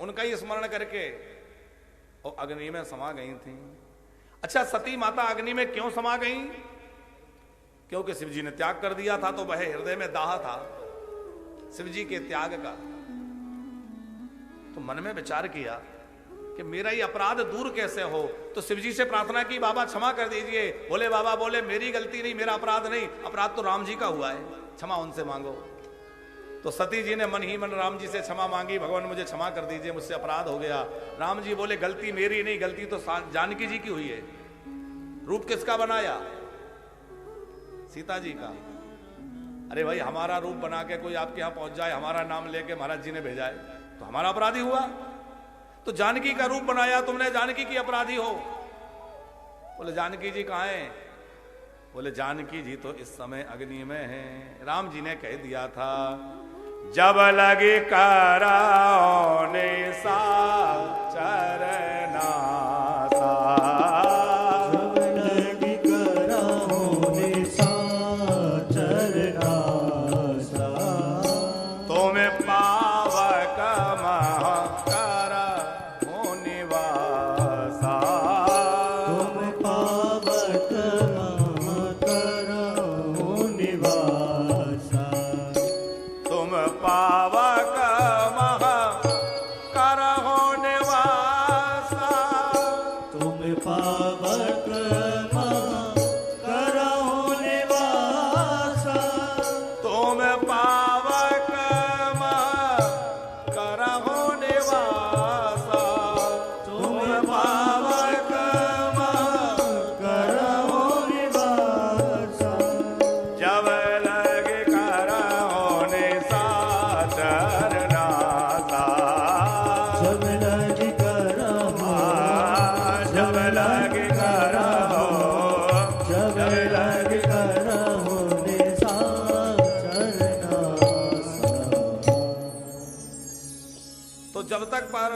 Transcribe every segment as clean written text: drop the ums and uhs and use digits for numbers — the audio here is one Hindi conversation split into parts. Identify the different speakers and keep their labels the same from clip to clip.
Speaker 1: उनका ही स्मरण करके और अग्नि में समा गई थी। अच्छा, सती माता अग्नि में क्यों समा गई? क्योंकि शिव जी ने त्याग कर दिया था, तो वह हृदय में दाह था शिव जी के त्याग का। तो मन में विचार किया कि मेरा ये अपराध दूर कैसे हो। तो शिव जी से प्रार्थना की, बाबा क्षमा कर दीजिए। बोले बाबा बोले मेरी गलती नहीं, मेरा अपराध नहीं, अपराध तो राम जी का हुआ है, क्षमा उनसे मांगो। तो सती जी ने मन ही मन राम जी से क्षमा मांगी, भगवान मुझे क्षमा कर दीजिए, मुझसे अपराध हो गया। राम जी बोले गलती मेरी नहीं, गलती तो जानकी जी की हुई है। रूप किसका बनाया? सीता जी का। अरे भाई, हमारा रूप बना के कोई आपके यहां पहुंच जाए, हमारा नाम लेके महाराज जी ने भेजा है, तो हमारा अपराधी हुआ। तो जानकी का रूप बनाया तुमने, जानकी की अपराधी हो। बोले जानकी जी कहां है? बोले जानकी जी तो इस समय अग्नि में है। राम जी ने कह दिया था, जब लगे कराने सा चरना सा,
Speaker 2: जब लगे कराने सा चरना सा,
Speaker 1: तुम पावक महाकर हो निवासा,
Speaker 2: तुम पावक महाकर हो निवासा,
Speaker 1: तुम पावक महाकर हो निवासा,
Speaker 2: तुम पावक महाकर हो निवासा,
Speaker 1: तुम पावक महाकर हो निवासा,
Speaker 2: तुम पावक महाकर हो निवासा,
Speaker 1: जब लगे कर होने सा चरना सा,
Speaker 2: जब लगे करहो,
Speaker 1: जब लगे कर हो,
Speaker 2: जब लगे करहो निसा चरना सा।
Speaker 1: तो जब तक पर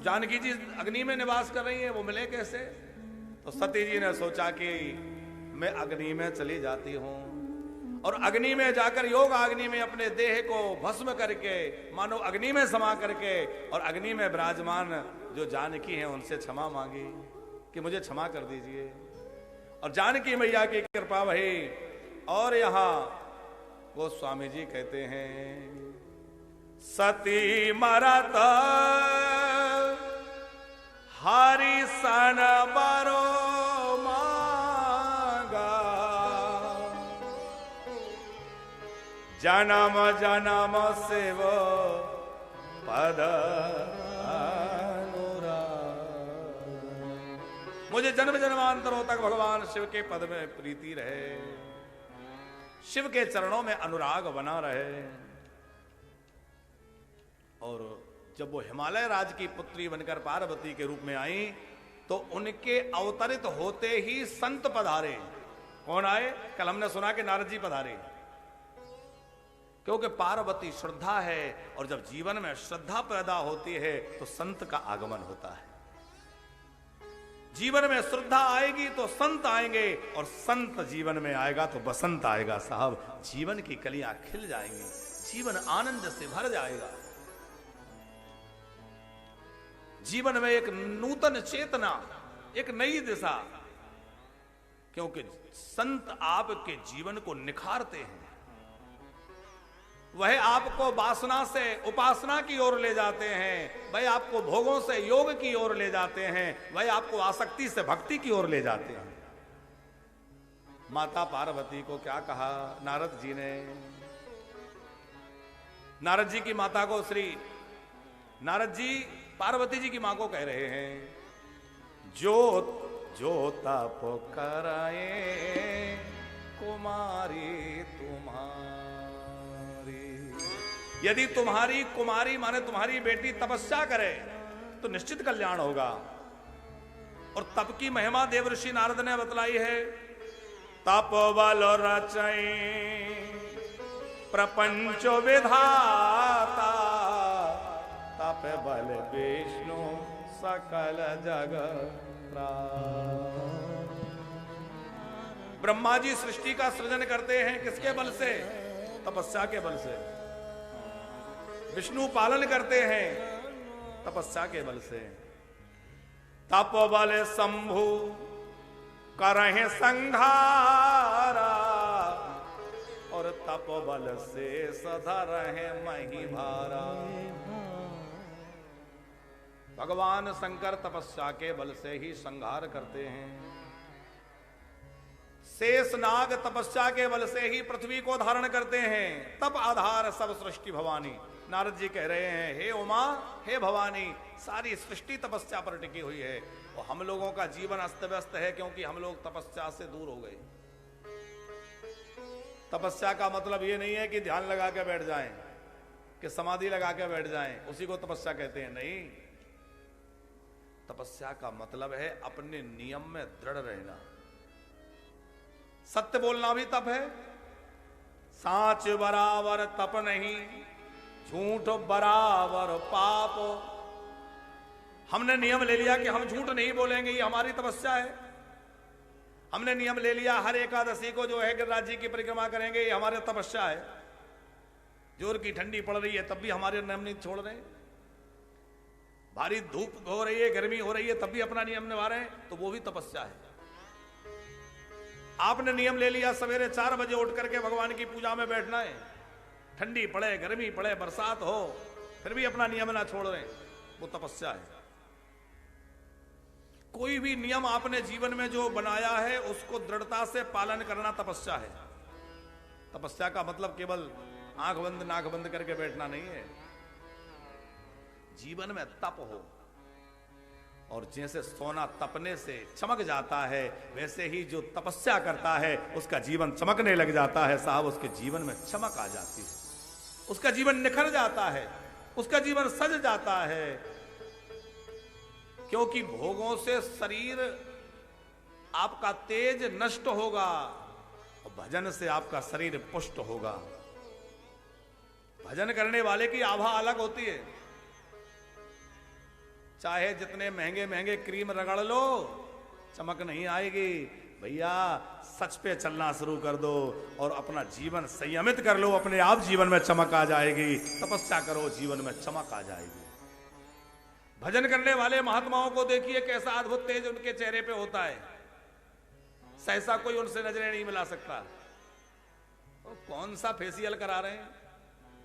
Speaker 1: जानकी जी अग्नि में निवास कर रही है, वो मिले कैसे? तो सती जी ने सोचा कि मैं अग्नि में चली जाती हूं और अग्नि में जाकर योग अग्नि में अपने देह को भस्म करके मानो अग्नि में समा करके और अग्नि में विराजमान जो जानकी हैं उनसे क्षमा मांगी कि मुझे क्षमा कर दीजिए। और जानकी मैया की कृपा भई। और यहां वो स्वामी जी कहते हैं, सती मरत हरि सन बरो मांगा, जन्म जन्म से वो पद अनुराग। मुझे जन्म जन्मांतरों तक भगवान शिव के पद में प्रीति रहे, शिव के चरणों में अनुराग बना रहे। और जब वो हिमालय राज की पुत्री बनकर पार्वती के रूप में आई तो उनके अवतरित होते ही संत पधारे। कौन आए? कल हमने सुना कि नारद जी पधारे, क्योंकि पार्वती श्रद्धा है और जब जीवन में श्रद्धा पैदा होती है तो संत का आगमन होता है। जीवन में श्रद्धा आएगी तो संत आएंगे और संत जीवन में आएगा तो बसंत आएगा। साहब, जीवन की कलियां खिल जाएंगी, जीवन आनंद से भर जाएगा, जीवन में एक नूतन चेतना, एक नई दिशा, क्योंकि संत आपके जीवन को निखारते हैं। वह आपको वासना से उपासना की ओर ले जाते हैं, वह आपको भोगों से योग की ओर ले जाते हैं, वह आपको आसक्ति से भक्ति की ओर ले जाते हैं। माता पार्वती को क्या कहा नारद जी ने? नारद जी की माता को नारद जी पार्वती जी की मां को कह रहे हैं, जो जो तप कराए कुमारी तुम्हारी। यदि तुम्हारी कुमारी माने तुम्हारी बेटी तपस्या करे तो निश्चित कल्याण होगा। और तप की महिमा देवर्षि नारद ने बतलाई है। तप बल रचई प्रपंच विधाता, तप बल विष्णु सकल जग ब्रह्मा जी सृष्टि का सृजन करते हैं किसके बल से? तपस्या के बल से। विष्णु पालन करते हैं तपस्या के बल से। तप बल शंभु करहे संघारा और तप बल से सधा रहे मही भारा। भगवान शंकर तपस्या के बल से ही संहार करते हैं। शेष नाग तपस्या के बल से ही पृथ्वी को धारण करते हैं। तप आधार सब सृष्टि भवानी। नारद जी कह रहे हैं, हे उमा, हे भवानी, सारी सृष्टि तपस्या पर टिकी हुई है। और हम लोगों का जीवन अस्त व्यस्त है क्योंकि हम लोग तपस्या से दूर हो गए। तपस्या का मतलब ये नहीं है कि ध्यान लगा के बैठ जाएं, कि समाधि लगा के बैठ जाएं, उसी को तपस्या कहते हैं। नहीं, तपस्या का मतलब है अपने नियम में दृढ़ रहना। सत्य बोलना भी तप है। साच बराबर तप नहीं, झूठ बराबर पाप। हमने नियम ले लिया कि हम झूठ नहीं बोलेंगे, ये हमारी तपस्या है। हमने नियम ले लिया हर एकादशी को जो है गिरिराज जी की परिक्रमा करेंगे, ये हमारी तपस्या है। जोर की ठंडी पड़ रही है तब भी हमारे नियम नहीं छोड़ रहे। भारी धूप हो रही है, गर्मी हो रही है, तब भी अपना नियम निभा रहे हैं, तो वो भी तपस्या है। आपने नियम ले लिया सवेरे 4 बजे उठ करके भगवान की पूजा में बैठना है, ठंडी पड़े, गर्मी पड़े, बरसात हो, फिर भी अपना नियम ना छोड़ रहे, वो तपस्या है। कोई भी नियम आपने जीवन में जो बनाया है उसको दृढ़ता से पालन करना तपस्या है। तपस्या का मतलब केवल आंख बंद नाक बंद करके बैठना नहीं है। जीवन में तप हो, और जैसे सोना तपने से चमक जाता है, वैसे ही जो तपस्या करता है उसका जीवन चमकने लग जाता है। साहब, उसके जीवन में चमक आ जाती है, उसका जीवन निखर जाता है, उसका जीवन सज जाता है। क्योंकि भोगों से शरीर आपका तेज नष्ट होगा और भजन से आपका शरीर पुष्ट होगा। भजन करने वाले की आभा अलग होती है। चाहे जितने महंगे महंगे क्रीम रगड़ लो, चमक नहीं आएगी। भैया, सच पे चलना शुरू कर दो और अपना जीवन संयमित कर लो, अपने आप जीवन में चमक आ जाएगी। तपस्या करो, जीवन में चमक आ जाएगी। भजन करने वाले महात्माओं को देखिए कैसा अद्भुत तेज उनके चेहरे पे होता है। सहसा कोई उनसे नजरें नहीं मिला सकता। तो कौन सा फेशियल करा रहे हैं,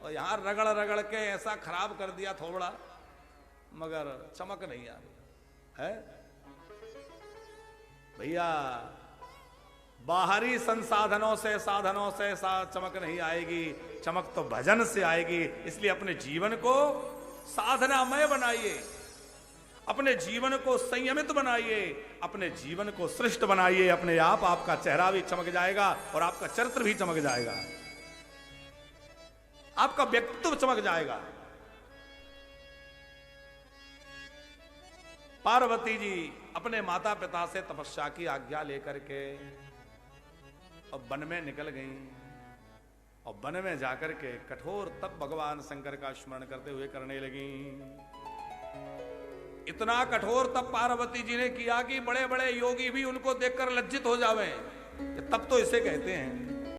Speaker 1: और यहां रगड़ रगड़ के ऐसा खराब कर दिया थोड़ा, मगर चमक नहीं आ रही है। भैया, बाहरी संसाधनों से साधनों से चमक नहीं आएगी, चमक तो भजन से आएगी। इसलिए अपने जीवन को साधनामय बनाइए, अपने जीवन को संयमित बनाइए, अपने जीवन को श्रेष्ठ बनाइए। अपने आप आपका चेहरा भी चमक जाएगा और आपका चरित्र भी चमक जाएगा, आपका व्यक्तित्व चमक जाएगा। पार्वती जी अपने माता पिता से तपस्या की आज्ञा लेकर के और वन में निकल गईं, और वन में जाकर के कठोर तप भगवान शंकर का स्मरण करते हुए करने लगी। इतना कठोर तप पार्वती जी ने किया कि बड़े बड़े योगी भी उनको देखकर लज्जित हो जावे। तप तो इसे कहते हैं।